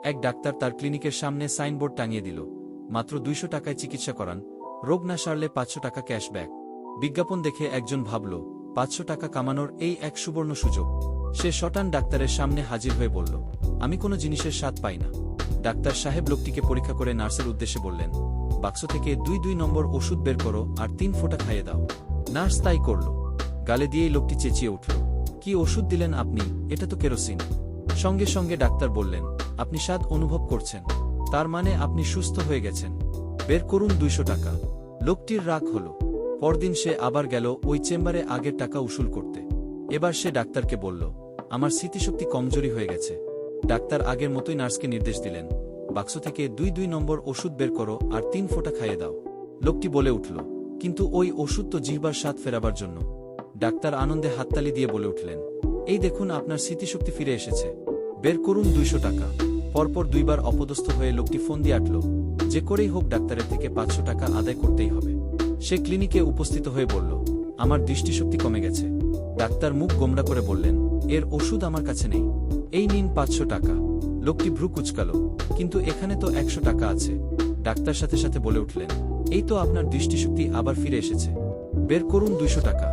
এক ডাক্তার তার ক্লিনিকের সামনে সাইনবোর্ড টাঙিয়ে দিল, মাত্র 200 টাকায় চিকিৎসা করান, রোগ না সারলে 500 টাকা ক্যাশব্যাক। বিজ্ঞাপন দেখে একজন ভাবল, 500 টাকা কামানোর এই এক সুবর্ণ সুযোগ। সে শটান ডাক্তারের সামনে হাজির হয়ে বলল, আমি কোনো জিনিসের স্বাদ পাই না। ডাক্তার সাহেব লোকটিকে পরীক্ষা করে নার্সের উদ্দেশ্যে বললেন, বাক্স থেকে 2 নম্বর ওষুধ বের করো আর 3 ফোঁটা খাইয়ে দাও। নার্স তাই করল। গালে দিয়েই লোকটি চেঁচিয়ে উঠল, কি ওষুধ দিলেন আপনি? এটা তো কেরোসিন। সঙ্গে সঙ্গে ডাক্তার বললেন, আপনি স্বাদ অনুভব করছেন, তার মানে আপনি সুস্থ হয়ে গেছেন, বের করুন 200 টাকা। লোকটির রাগ হল। পরদিন সে আবার গেল ওই চেম্বারে আগের টাকা উসুল করতে। এবার সে ডাক্তারকে বলল, আমার স্মৃতিশক্তি কমজোরি হয়ে গেছে। ডাক্তার আগের মতোই নার্সকে নির্দেশ দিলেন, বাক্স থেকে 2 নম্বর ওষুধ বের করো আর 3 ফোঁটা খাইয়ে দাও। লোকটি বলে উঠল, কিন্তু ওই ওষুধ তো জিহ্বার স্বাদ ফেরাবার জন্য। ডাক্তার আনন্দে হাততালি দিয়ে বলে উঠলেন, এই দেখুন আপনার স্মৃতিশক্তি ফিরে এসেছে, বের করুন 200 টাকা। পরপর 2 বার অপদস্থ হয়ে লোকটি ফোন দিয়ে আটল, যে করেই হোক ডাক্তারের থেকে 500 টাকা আদায় করতেই হবে। সে ক্লিনিকে উপস্থিত হয়ে বলল, আমার দৃষ্টিশক্তি কমে গেছে। ডাক্তার মুখ গোমড়া করে বললেন, এর ওষুধ আমার কাছে নেই, এই নিন 500 টাকা। লোকটি ভ্রু কুঁচকাল, কিন্তু এখানে তো 100 টাকা আছে। ডাক্তার সাথে সাথে বলে উঠলেন, এই তো আপনার দৃষ্টিশক্তি আবার ফিরে এসেছে, বের করুন 200 টাকা।